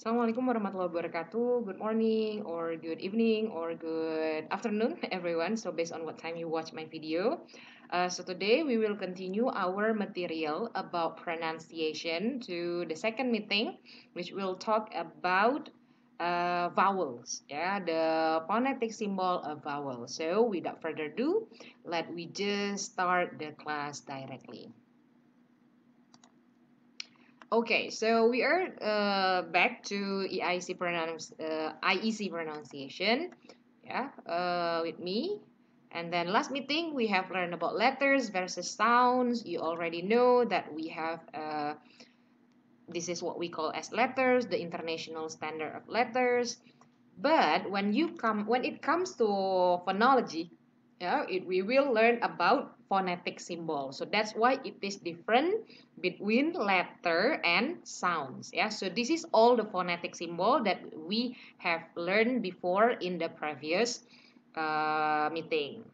Assalamualaikum warahmatullahi wabarakatuh. Good morning, or good evening, or good afternoon, everyone. So, based on what time you watch my video. So, today we will continue our material about pronunciation to the second meeting, which will talk about vowels, yeah, the phonetic symbol of vowels. So, without further ado, let we just start the class directly. Okay, so we are back to IEC pronunciation, yeah, with me. And then last meeting we have learned about letters versus sounds. You already know that we have this is what we call as letters, the international standard of letters. But when it comes to phonology, yeah, we will learn about phonetic symbol. So that's why it is different between letter and sounds. Yeah, so this is all the phonetic symbol that we have learned before in the previous meeting.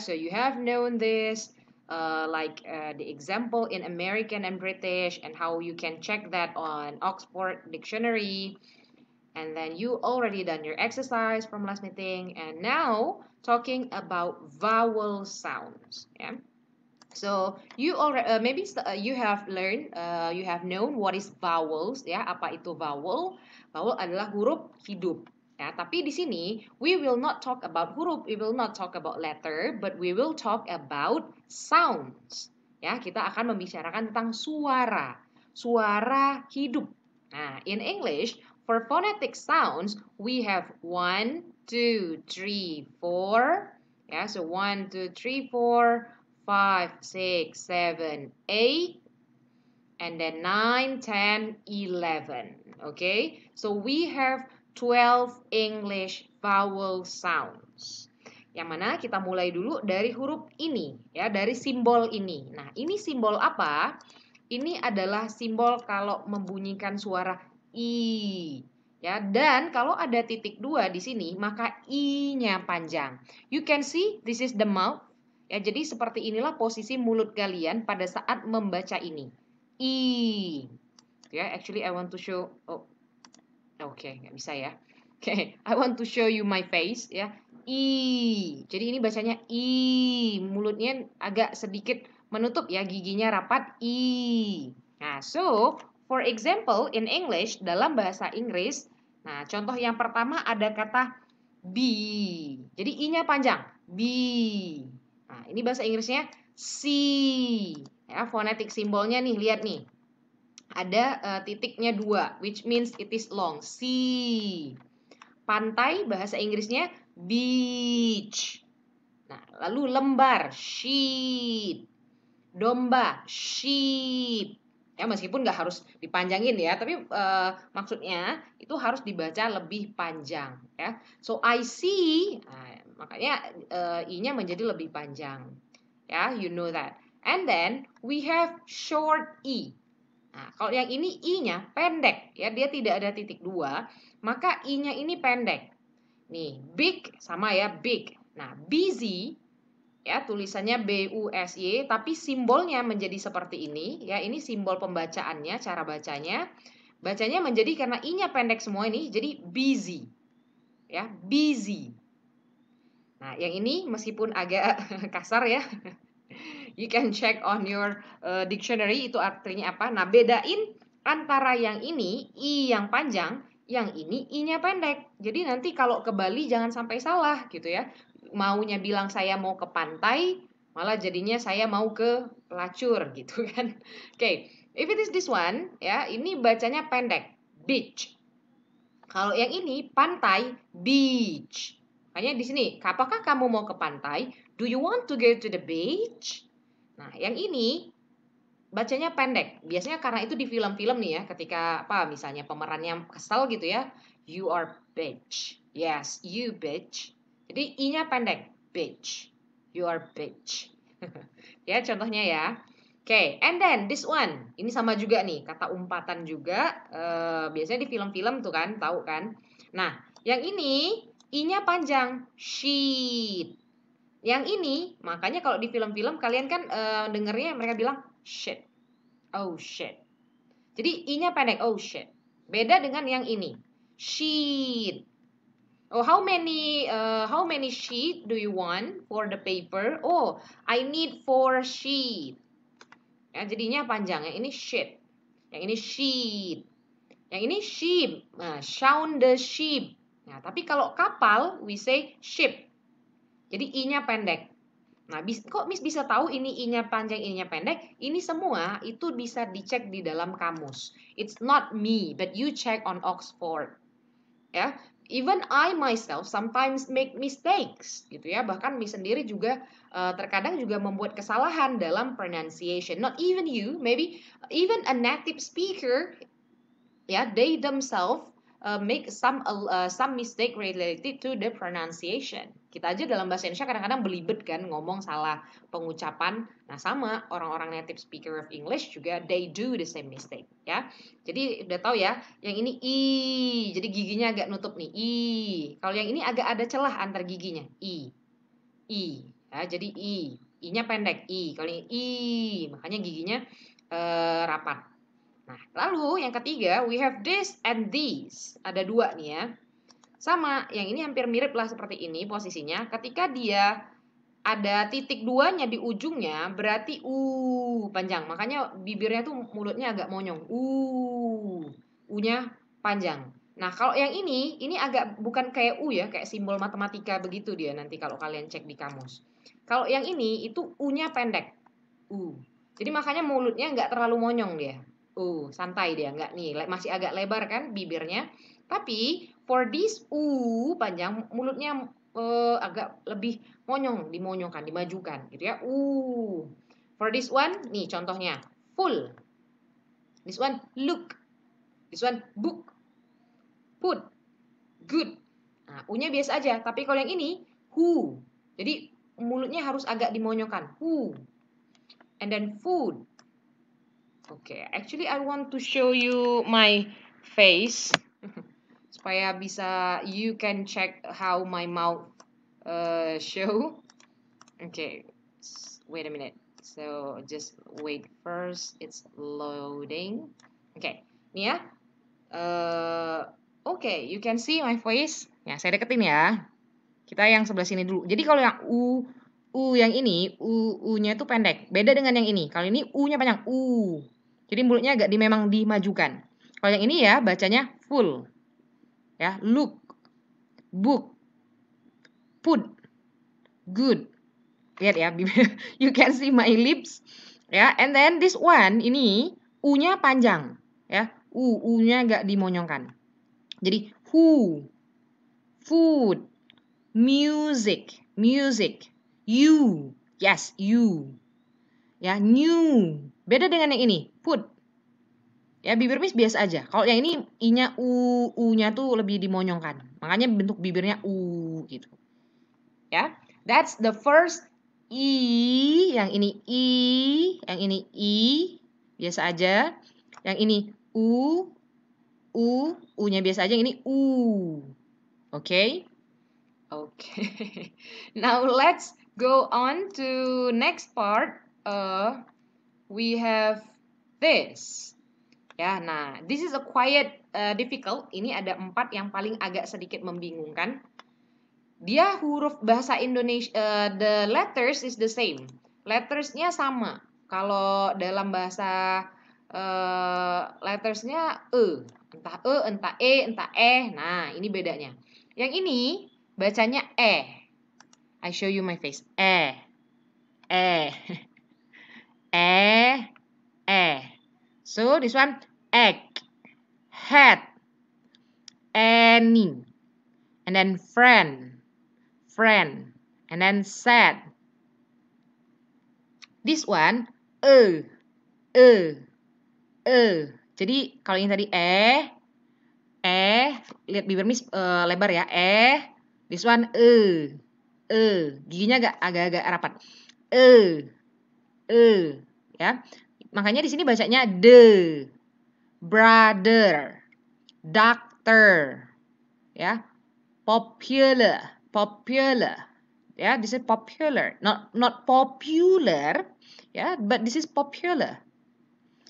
So you have known this, the example in American and British, and how you can check that on Oxford Dictionary. And then you already done your exercise from last meeting, and now talking about vowel sounds. Yeah. So you already you have learned, you have known what is vowels. Ya, apa itu vowel? Vowel adalah huruf hidup. Ya, tapi di sini we will not talk about huruf, we will not talk about letter, but we will talk about sounds. Ya, kita akan membicarakan tentang suara, suara hidup. Nah, in English, for phonetic sounds, we have 1, 2, 3, 4. Yeah, so 1, 2, 3, 4, 5, 6, 7, 8, and then 9, 10, 11. Okay, so we have 12 English vowel sounds. Yang mana kita mulai dulu dari huruf ini, ya, dari simbol ini. Nah, ini simbol apa? Ini adalah simbol kalau membunyikan suara I. Ya, dan kalau ada titik 2 di sini, maka I-nya panjang. You can see this is the mouth. Ya, jadi seperti inilah posisi mulut kalian pada saat membaca ini. I. Ya, actually I want to show. Oh, oke, nggak bisa ya. Oke, I want to show you my face, ya. I. Jadi ini bacanya I. Mulutnya agak sedikit menutup ya, giginya rapat. I. Nah, so for example in English, dalam bahasa Inggris, nah contoh yang pertama ada kata be. Jadi I-nya panjang. Be. Nah, ini bahasa Inggrisnya see. Ya, fonetik simbolnya nih, lihat nih. Ada titiknya 2, which means it is long. Sea. Pantai bahasa Inggrisnya beach. Nah, lalu lembar, sheet. Domba, sheep. Ya, meskipun nggak harus dipanjangin ya, tapi maksudnya itu harus dibaca lebih panjang ya. So I see, nah, makanya I-nya menjadi lebih panjang. Ya, you know that. And then we have short E. Nah, kalau yang ini I-nya pendek ya, dia tidak ada titik 2, maka I-nya ini pendek. Nih, big sama ya, big. Nah, busy ya, tulisannya BUSY, tapi simbolnya menjadi seperti ini ya. Ini simbol pembacaannya, cara bacanya. Bacanya menjadi karena I-nya pendek semua ini, jadi busy. Ya, busy. Nah, yang ini meskipun agak kasar ya. You can check on your dictionary itu artinya apa. Nah, bedain antara yang ini I yang panjang, yang ini I-nya pendek. Jadi nanti kalau ke Bali jangan sampai salah gitu ya. Maunya bilang saya mau ke pantai, malah jadinya saya mau ke pelacur gitu kan. Oke, if it is this one ya, ini bacanya pendek, beach. Kalau yang ini pantai, beach. Makanya di sini, apakah kamu mau ke pantai? Do you want to go to the beach? Nah, yang ini bacanya pendek. Biasanya karena itu di film-film nih ya, ketika apa misalnya pemerannya kesal gitu ya. You are bitch. Yes, you bitch. Jadi I-nya pendek, bitch. You are bitch. Ya, contohnya ya. Oke, and then this one. Ini sama juga nih, kata umpatan juga. Biasanya di film-film tuh kan, tahu kan. Nah, yang ini I-nya panjang, sheet. Yang ini, makanya kalau di film-film kalian kan dengernya mereka bilang shit. Oh shit. Jadi I-nya pendek, oh shit. Beda dengan yang ini. Sheet. Oh, how many sheet do you want for the paper? Oh, I need 4 sheet. Ya, jadinya panjang. Yang ini sheet. Yang ini sheet. Yang ini sheep. Nah, sound the sheep. Nah, tapi kalau kapal, we say ship. Jadi I-nya pendek. Nah, kok Miss bisa tahu ini I-nya panjang, I-nya pendek? Ini semua itu bisa dicek di dalam kamus. It's not me, but you check on Oxford. Ya, even I myself sometimes make mistakes, gitu ya. Bahkan Miss sendiri juga terkadang juga membuat kesalahan dalam pronunciation. Not even you, maybe even a native speaker, ya, they themselves make some mistake related to the pronunciation. Kita aja dalam bahasa Indonesia kadang-kadang belibet kan, ngomong salah pengucapan. Nah, sama orang-orang native speaker of English juga they do the same mistake, ya. Jadi udah tahu ya, yang ini I, jadi giginya agak nutup nih, I. Kalau yang ini agak ada celah antar giginya, I. Ya, jadi I. I-nya pendek, I. Kalau ini I, makanya giginya rapat. Nah, lalu yang ketiga, we have this and these. Ada 2 nih ya. Sama, yang ini hampir mirip lah seperti ini posisinya. Ketika dia ada titik 2-nya di ujungnya, berarti panjang. Makanya bibirnya tuh mulutnya agak monyong. U-nya panjang. Nah, kalau yang ini agak bukan kayak U ya, kayak simbol matematika begitu dia nanti kalau kalian cek di kamus. Kalau yang ini, itu U-nya pendek. U. Jadi makanya mulutnya nggak terlalu monyong dia. Santai dia, nggak nih, masih agak lebar kan bibirnya. Tapi for this panjang, mulutnya agak lebih monyong, dimonyongkan, dimajukan gitu ya. For this one, nih contohnya, full. This one, look. This one, book. Put. Good. Nah, U-nya biasa aja, tapi kalau yang ini, who. Jadi mulutnya harus agak dimonyongkan. Who. And then food. Okay, actually I want to show you my face supaya bisa you can check how my mouth show. Okay, wait a minute. So just wait first. It's loading. Okay, nih ya. Okay, you can see my face. Ya, saya deketin ya. Kita yang sebelah sini dulu. Jadi kalau yang U yang ini, U-nya itu pendek. Beda dengan yang ini. Kalau ini U-nya panjang. Jadi mulutnya agak memang dimajukan. Kalau yang ini ya bacanya full. Ya, look, book, put, good. Lihat ya, you can see my lips. Ya, and then this one ini U-nya panjang. Ya, U-nya agak dimonyongkan. Jadi who, food, music, you, yes, you. Ya, new. Beda dengan yang ini, put. Ya, bibir Miss biasa aja. Kalau yang ini I-nya U-nya tuh lebih dimonyongkan. Makanya bentuk bibirnya U gitu. Ya, that's the first I. Yang ini I, yang ini I, biasa aja. Yang ini U-nya biasa aja. Yang ini U. Okay? Okay. Now let's go on to next part. We have this. Ya, nah, this is a quite difficult. Ini ada 4 yang paling agak sedikit membingungkan. Dia huruf bahasa Indonesia, the letters is the same. Lettersnya sama. Kalau dalam bahasa lettersnya entah entah entah Nah, ini bedanya. Yang ini bacanya I show you my face. So this one, egg, hat, any, and then friend, and then sad. This one, Jadi kalau yang tadi lihat bibir Miss lebar ya, this one giginya agak-agak rapat, ya. Makanya di sini bacanya the, brother, doctor, ya, popular, ya, this is popular, not popular, ya, but this is popular.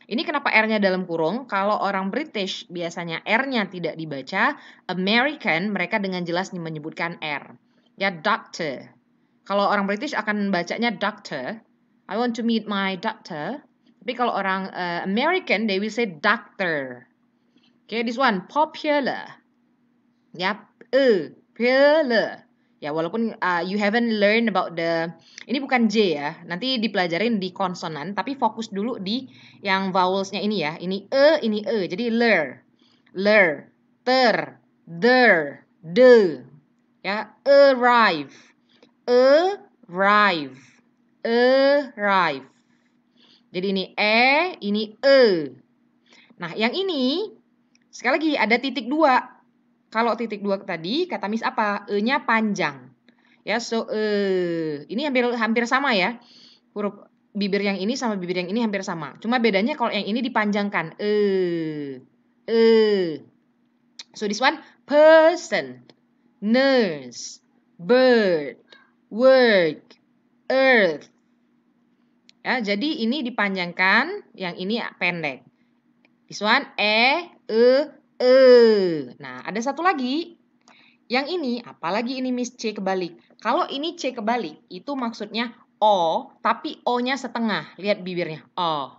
Ini kenapa R-nya dalam kurung? Kalau orang British biasanya R-nya tidak dibaca, American mereka dengan jelas menyebutkan R. Ya, doctor. Kalau orang British akan bacanya doctor. I want to meet my doctor. Tapi kalau orang American, they will say doctor. Okay, this one, popular. Ya, popular. Ya, walaupun you haven't learned about ini bukan J ya, nanti dipelajarin di konsonan, tapi fokus dulu di yang vowelsnya ini ya. Ini ini jadi ler, ter, der, de. Ya, arrive, arrive, arrive. Jadi ini Nah, yang ini, sekali lagi ada titik 2. Kalau titik 2 tadi, kata Miss apa? E-nya panjang. Ya, so ini hampir sama ya. Huruf bibir yang ini sama bibir yang ini hampir sama. Cuma bedanya kalau yang ini dipanjangkan. So this one, person, nurse, bird, work, earth. Ya, jadi ini dipanjangkan, yang ini pendek. This one, Nah, ada satu lagi. Yang ini, apalagi ini Miss C kebalik. Kalau ini C kebalik, itu maksudnya O, tapi O-nya setengah. Lihat bibirnya, O.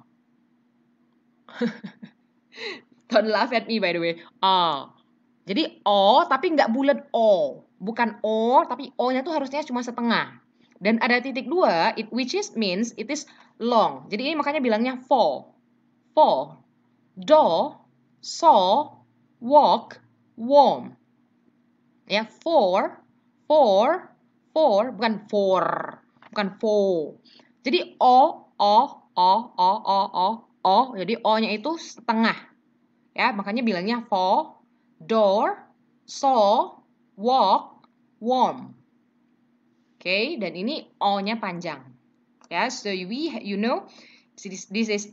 Don't laugh at me by the way. O. Jadi O, tapi nggak bulat O. Bukan O, tapi O-nya tuh harusnya cuma setengah. Dan ada titik 2, which means it is long. Jadi ini makanya bilangnya for. For. Do, saw, walk, warm. Ya, for, bukan bukan for. Jadi o. Jadi o-nya itu setengah. Ya, makanya bilangnya for, door, saw, walk, warm. Oke, dan ini o-nya panjang. Ya, so you know, this is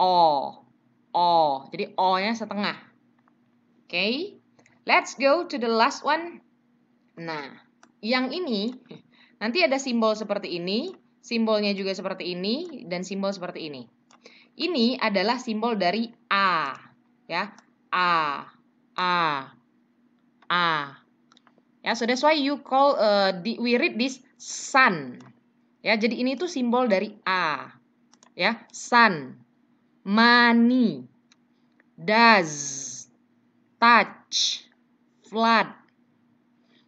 o. Jadi O-nya setengah. Okay. Let's go to the last one. Nah, yang ini nanti ada simbol seperti ini, simbolnya juga seperti ini, dan simbol seperti ini. Ini adalah simbol dari A. Ya, A. Ya, so that's why you call we read this sun. Ya, jadi ini tuh simbol dari A. Ya, sun, money, does, touch, flood.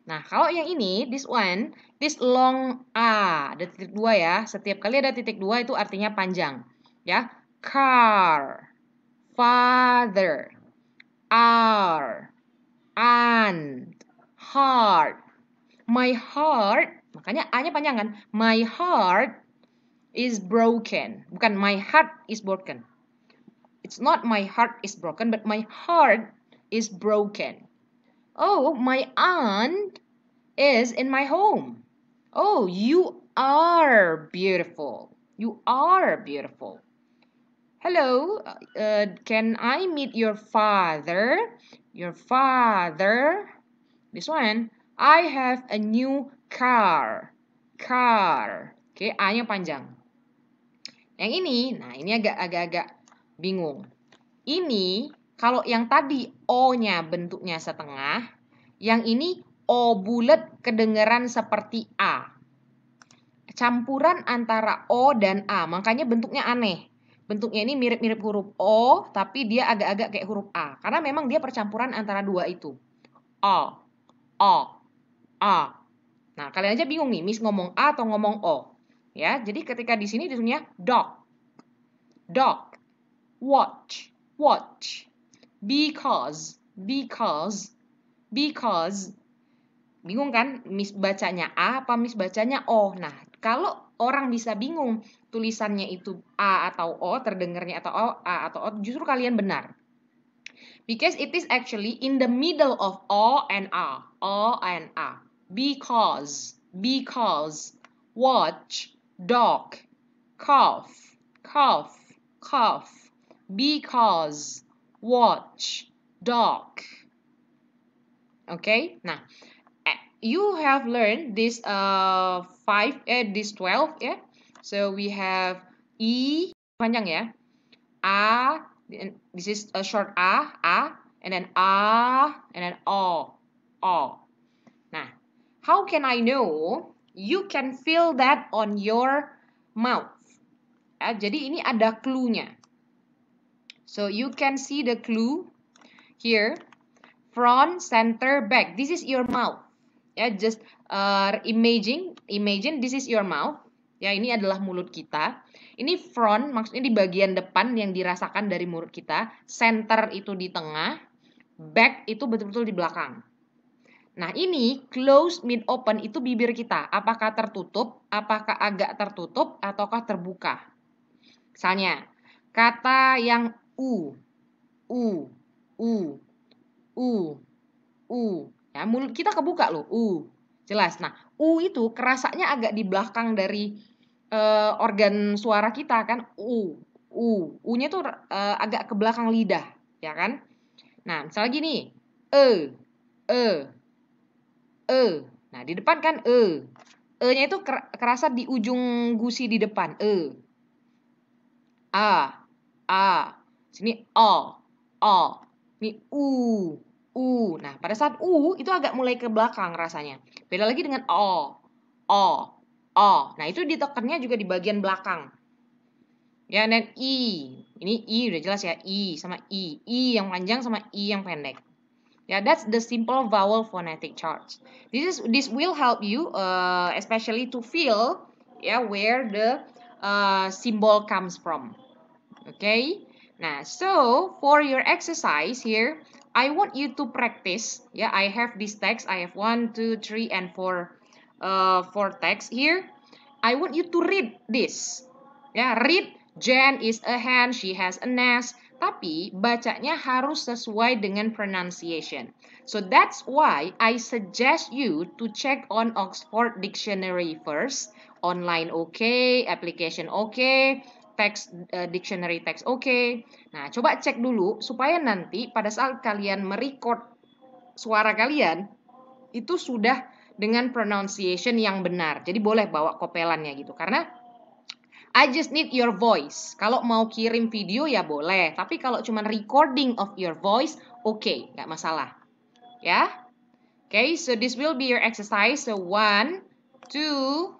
Nah, kalau yang ini, this one, this long A, ada titik 2 ya. Setiap kali ada titik 2 itu artinya panjang. Ya, car, father, are, aunt, heart. My heart, makanya A-nya panjang kan? My heart is broken. Bukan my heart is broken. It's not my heart is broken, but my heart is broken. Oh, my aunt is in my home. Oh, you are beautiful. You are beautiful. Hello, can I meet your father? Your father. This one. I have a new car. Car. Oke, A-nya panjang. Yang ini, nah ini agak bingung. Ini, kalau yang tadi O-nya bentuknya setengah, yang ini O bulat kedengaran seperti A. Campuran antara O dan A, makanya bentuknya aneh. Bentuknya ini mirip-mirip huruf O, tapi dia agak-agak kayak huruf A. Karena memang dia percampuran antara dua itu. O. A. Nah, kalian aja bingung nih, Miss ngomong A atau ngomong O. Ya, jadi ketika di sini ditulisnya dog. Dog. Watch. Because. Bingung kan? Miss bacanya A apa Miss bacanya O? Nah, kalau orang bisa bingung tulisannya itu A atau O, terdengarnya atau O, A atau O, justru kalian benar. Because it is actually in the middle of O and A. O and A. Because, watch, dog, cough. Because, watch, dog. Oke, nah you have learned this 12, yeah. So we have E panjang ya, A, this is a short A, and then A, and then O. Nah, how can I know? You can feel that on your mouth. Ya, jadi ini ada clue-nya. So you can see the clue here. Front, center, back. This is your mouth. Ya, just imagine this is your mouth. Ya, ini adalah mulut kita. Ini front, maksudnya di bagian depan yang dirasakan dari mulut kita. Center itu di tengah. Back itu betul-betul di belakang. Nah, ini close, mid, open itu bibir kita. Apakah tertutup, apakah agak tertutup, ataukah terbuka? Misalnya, kata yang u. Ya, mulut kita kebuka loh, jelas. Nah, itu kerasanya agak di belakang dari organ suara kita kan, U-nya tuh agak ke belakang lidah, ya kan? Nah, misalnya gini, e. Nah, di depan kan E-nya itu kerasa di ujung gusi di depan, A. Sini O. Ini U. Nah, pada saat U itu agak mulai ke belakang rasanya. Beda lagi dengan O. Nah, itu ditekannya juga di bagian belakang. Ya, dan I. Ini I udah jelas ya, I sama I. I yang panjang sama I yang pendek. Yeah, that's the simple vowel phonetic chart. This will help you, especially to feel, where the symbol comes from. Okay. Now, so for your exercise here, I want you to practice. Yeah, I have this text. I have 1, 2, 3, and 4 text here. I want you to read this. Yeah, read. Jen is a hen. She has a nest. Tapi bacanya harus sesuai dengan pronunciation. So that's why I suggest you to check on Oxford Dictionary first. Online okay, application okay, text dictionary text okay. Nah, coba cek dulu supaya nanti pada saat kalian merecord suara kalian itu sudah dengan pronunciation yang benar. Jadi boleh bawa kopelannya gitu. Karena I just need your voice. Kalau mau kirim video ya boleh. Tapi kalau cuma recording of your voice, okay, nggak masalah. Ya. Okay, so this will be your exercise. So 1, 2,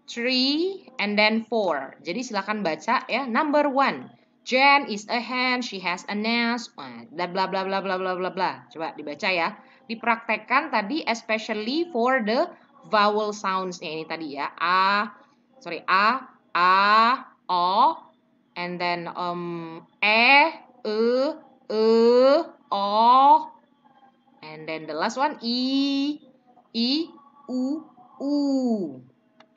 3, and then 4. Jadi silakan baca ya. Number 1. Jen is a hen, she has a nest. Bla bla bla bla bla bla bla bla. Coba dibaca ya. Dipraktekkan tadi especially for the vowel sounds. Ini tadi ya. A, O, and then O, and then the last one I, U.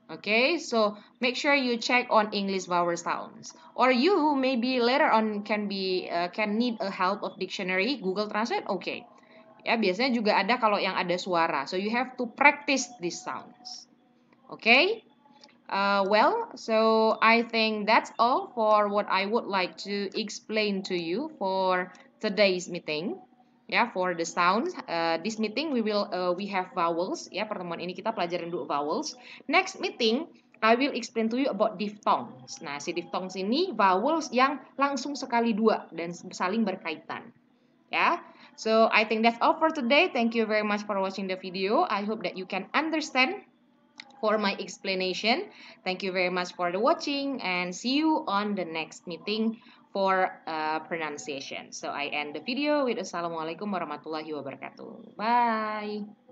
Okay, so make sure you check on English vowel sounds. Or you maybe later on can need a help of dictionary, Google Translate. Okay. Ya, biasanya juga ada kalau yang ada suara. So you have to practice these sounds. Okay? Well, so I think that's all for what I would like to explain to you for today's meeting. Ya, for the sounds. This meeting we have vowels. Ya, pertemuan ini kita pelajarin dulu vowels. Next meeting I will explain to you about diphthongs. Nah, si diphthongs ini vowels yang langsung sekali dua dan saling berkaitan. Ya. So I think that's all for today. Thank you very much for watching the video. I hope that you can understand for my explanation. Thank you very much for the watching and see you on the next meeting for pronunciation. So I end the video with Assalamualaikum warahmatullahi wabarakatuh. Bye.